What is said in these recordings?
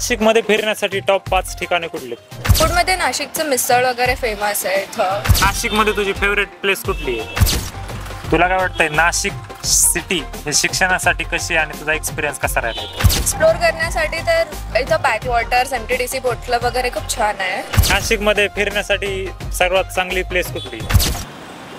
नाशिकमध्ये फिरण्यासाठी टॉप 5 ठिकाणे कुठली? फूडमध्ये नाशिकचं मिसळ वगैरे फेमस आहे इथं. नाशिकमध्ये तुझी फेवरेट प्लेस कुठली आहे? तुला काय वाटतंय नाशिक सिटी हे शिक्षणासाठी कशी आणि तुझा एक्सपिरियन्स कसा राहिला? एक्सप्लोर करण्यासाठी तर इथं बॅकवॉटर्स MTDC बोट क्लब वगैरे खूप छान आहे. नाशिकमध्ये फिरण्यासाठी सर्वात चांगली प्लेस कुठली?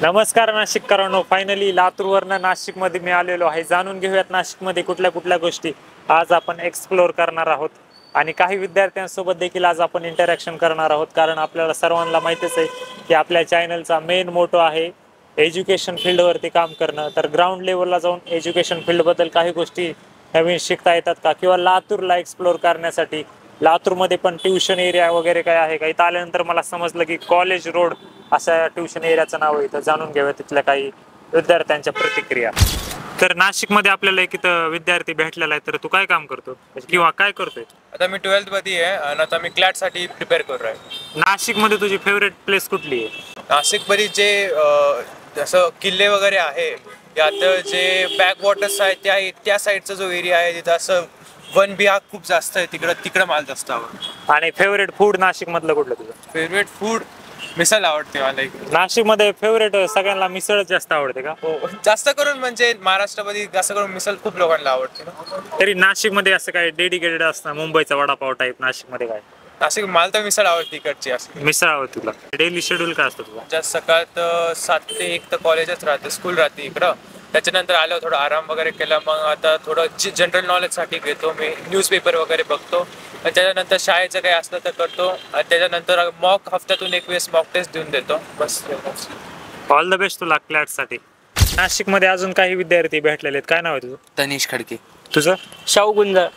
नमस्कार नाशिककरांनो, फायनली लातूरवरनं नाशिकमध्ये मी आलेलो आहे. जाणून घेऊयात नाशिकमध्ये कुठल्या कुठल्या गोष्टी आज आपण एक्सप्लोर करणार आहोत आणि काही विद्यार्थ्यांसोबत देखील आज आपण इंटरॅक्शन करणार आहोत. कारण आपल्याला सर्वांना माहितीच आहे की आपल्या चॅनलचा मेन मोटो आहे एज्युकेशन फील्डवरती काम करणं. तर ग्राउंड लेवलला जाऊन एज्युकेशन फील्डबद्दल काही गोष्टी नवीन शिकता येतात का, किंवा लातूरला एक्सप्लोर करण्यासाठी लातूरमध्ये पण ट्युशन एरिया वगैरे काय आहे का? इथं आल्यानंतर मला समजलं की कॉलेज रोड अशा ट्युशन एरियाचं नाव आहे. इथं जाणून घेऊया तिथल्या काही विद्यार्थ्यांच्या प्रतिक्रिया. तर नाशिकमध्ये आपल्याला एक इथं विद्यार्थी भेटलेला आहे. तर तू काय काम करतो किंवा काय करतोय? आता मी 12th मध्ये आहे आणि आता मी क्लॅट साठी प्रिपेअर करू आहे. नाशिकमध्ये तुझी फेवरेट प्लेस कुठली आहे? नाशिकमध्ये जे जसं किल्ले वगैरे आहे, यात जे बॅक वॉटर्स आहेत त्या साईडचा जो एरिया आहे तिथं असं वन बी हा खूप जास्त आहे. तिकडं माल जास्त आवडतो. आणि फेवरेट फूड नाशिक मधलं कुठलं तुझं? फेवरेट फूड मिसळ आवडते मला इकडे. नाशिकमध्ये फेवरेट सगळ्यांना मिसळच जास्त आवडते का? हो, जास्त करून म्हणजे महाराष्ट्रामध्ये जास्त करून मिसळ खूप लोकांना आवडते ना. तरी नाशिकमध्ये असं काय डेडिकेटेड असतं मुंबईचा वडापाव टाईप? नाशिकमध्ये काय नाशिक मला तर मिसळ आवडते इकडची. असं मिसळ आवडते तुला? डेली शेड्यूल काय असतं तुझं? जास्त सकाळ तर 7 ते 1 तर कॉलेजच राहते, स्कूल राहते इकडं. त्याच्यानंतर आल्यावर थोडा आराम वगैरे केला. मग आता थोडं जनरल नॉलेजसाठी घेतो मी, न्यूजपेपर वगैरे बघतो. आणि त्याच्यानंतर शाळेचं काही असलं तर करतो. आणि त्याच्यानंतर मॉक हफ्त्यातून 1 वेळेस मॉक टेस्ट देऊन देतो. बस. ऑल द बेस्ट तुला क्लॅटसाठी. नाशिकमध्ये अजून काही विद्यार्थी भेटलेले आहेत. काय नाव आहे तुझं? तनिष खडके. तुझं? शाहू गुंजाळ.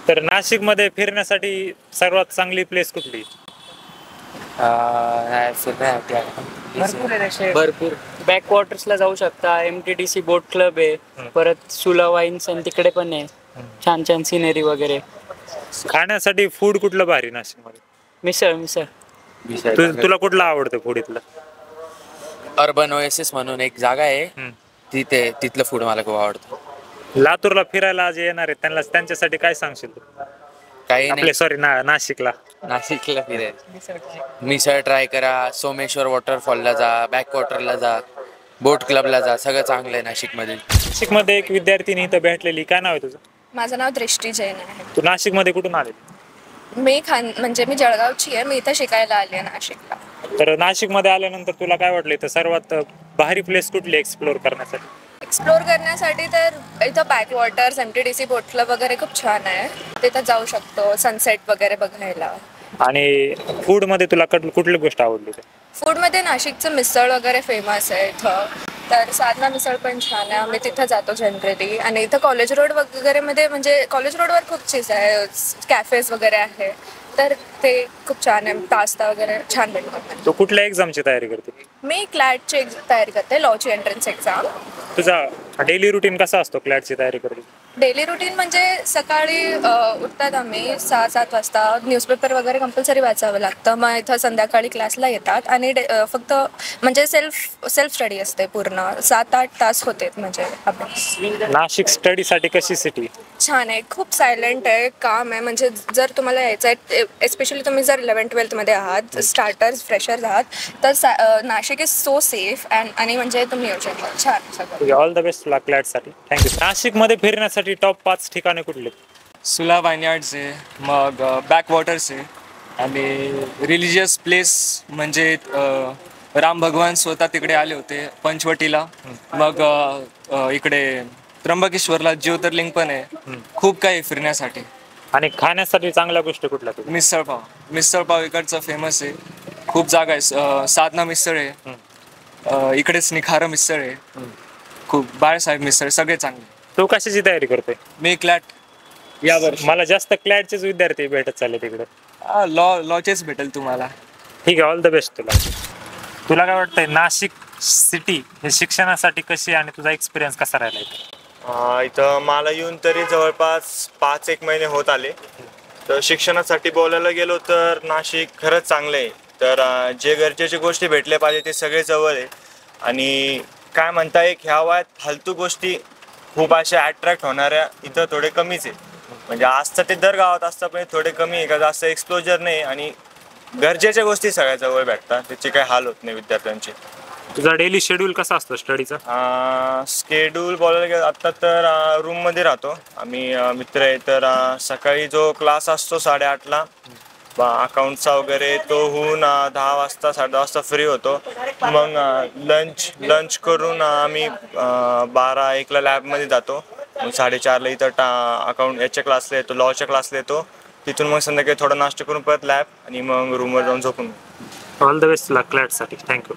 तर नाशिकमध्ये फिरण्यासाठी सर्वात चांगली प्लेस कुठली? भरपूर बॅकवॉटर्सला जाऊ शकता. MTDC बोट क्लब आहे, परत सुला वाईन्स आणि तिकडे पण आहे छान छान सिनेरी वगैरे. खाण्यासाठी फूड कुठलं भारी नाशिकमध्ये? मिसळ मिसळ. तुला कुठलं आवडतं फूड इथलं? अर्बन ओएसिस म्हणून एक जागा आहे, तिथलं फूड मला खूप आवडतं. लातूरला फिरायला जे येणार आहेत त्यांच्यासाठी काय सांगशील तू? काही नाही, सॉरी नाशिकला नाशिकला फिरायला मिसळ ट्राय करा, सोमेश्वर वॉटरफॉलला जा, बॅकवॉटरला जा, बोट क्लबला जा, सगळं चांगलं आहे नाशिकमध्ये. नाशिकमध्ये एक विद्यार्थिनी इथं भेटलेली. काय नाव आहे तुझं? माझं नाव दृष्टी जैन आहे. तू नाशिकमध्ये कुठून आले? मी मी जळगावची आहे. मी इथं शिकायला आली आहे नाशिकला. तर नाशिकमध्ये आल्यानंतर तुला काय वाटलं इथं सर्वात भारी प्लेस कुठली एक्सप्लोर करण्यासाठी? एक्सप्लोर करण्यासाठी तर इथं बॅकवॉटर्स MTDC बोट क्लब वगैरे खूप छान आहे. तिथं जाऊ शकतो सनसेट वगैरे बघायला. आणि फूडमध्ये तुला कुठली गोष्ट आवडली? फूडमध्ये नाशिकचं मिसळ वगैरे फेमस आहे इथं. तर साधना मिसळ पण छान आहे. आम्ही तिथं जातो जनरली. आणि इथं कॉलेज रोड वगैरे मध्ये म्हणजे कॉलेज रोडवर खूप चीज आहे, कॅफेज वगैरे आहे. तर ते खूप छान आहे. पास्ता वगैरे छान भेटतात. तू कुठल्या एक्झामची तयारी करते? मी क्लॅटची तयारी करते, लॉची एंट्रन्स एक्झाम. तुझा डेली रुटीन कसा असतो क्लॅटची तयारी करते? डेली रुटीन म्हणजे सकाळी उठतात आम्ही 6-7 वाजता. न्यूजपेपर वगैरे कंपल्सरी वाचावं लागतं. मग इथं संध्याकाळी क्लासला येतात आणि फक्त म्हणजे सेल्फ स्टडी असते पूर्ण. 7-8 तास होते म्हणजे अभ्यास. नाशिक स्टडीसाठी कशी सिटी? छान आहे, खूप सायलेंट आहे, काम आहे. म्हणजे जर तुम्हाला यायचं आहे, एस्पेशली तुम्ही जर 11th-12th मध्ये आहात, स्टार्टर्स फ्रेशर्स आहात, तर नाशिक इज सो सेफ आणि म्हणजे तुम्ही येऊ शकता. छान सगळं. ऑल द बेस्ट तुला क्लॅटसाठी. थँक्यू. नाशिकमध्ये फिरण्यासाठी टॉप 5 ठिकाणे कुठले? सुला वाईनयार्ड्स आहे, मग बॅकवॉटर्स आहे, आणि रिलिजियस प्लेस म्हणजे राम भगवान स्वतः तिकडे आले होते पंचवटीला. मग इकडे त्र्यंबकेश्वरला ज्योतिर्लिंग पण आहे. खूप काही फिरण्यासाठी. आणि खाण्यासाठी चांगल्या गोष्टी कुठल्या? मिसळपाव इकडचं फेमस आहे. खूप जागा आहे. साधना मिसळ आहे, इकडेच निखारा मिसळ आहे, खूप बाळासाहेब मिसळ, सगळे चांगले. तू कशाची तयारी करतोय? मी क्लॅट यावर्षी. मला जास्त क्लॅटचेच विद्यार्थी भेटत चालले तिकडे. लॉचेच भेटेल तुम्हाला. ठीक आहे, ऑल द बेस्ट तुला. तुला काय वाटतंय नाशिक सिटी हे शिक्षणासाठी कशी आणि तुझा एक्सपिरियन्स कसा राहिला इथं? इथं मला येऊन तरी जवळपास 5-1 महिने होत आले. तर शिक्षणासाठी बोलायला गेलो तर नाशिक खरंच चांगलं आहे. तर जे गरजेचे गोष्टी भेटले पाहिजे ते सगळे जवळ आहे. आणि काय म्हणता, एक ह्या वयात फालतू गोष्टी खूप अशा अट्रॅक्ट होणाऱ्या इथं थोडे कमीच आहे. म्हणजे असतं ते दर गावात असतं, पण थोडे कमी आहे का जास्त एक्सप्लोजर नाही आणि गरजेच्या गोष्टी सगळ्या जवळ भेटतात, त्याचे काही हाल होत नाही विद्यार्थ्यांचे. तुझा डेली शेड्यूल कसा असतो स्टडीचा? स्केड्यूल बोलायला गेलं आता तर रूममध्ये राहतो आम्ही, मित्र आहे. तर सकाळी जो क्लास असतो 8:30ला अकाउंटचा वगैरे, तो होऊन 10 वाजता 10:30 वाजता फ्री होतो. मग लंच करून आम्ही 12-1ला लॅबमध्ये जातो. मग 4:30ला इथं अकाउंट याच्या क्लासला येतो, लॉच्या क्लासला येतो. तिथून मग संध्याकाळी थोडा नाश्ता करून परत लॅब आणि मग रूमवर जाऊन झोपून. ऑल द बेस्ट तुला क्लॅटसाठी. थँक्यू.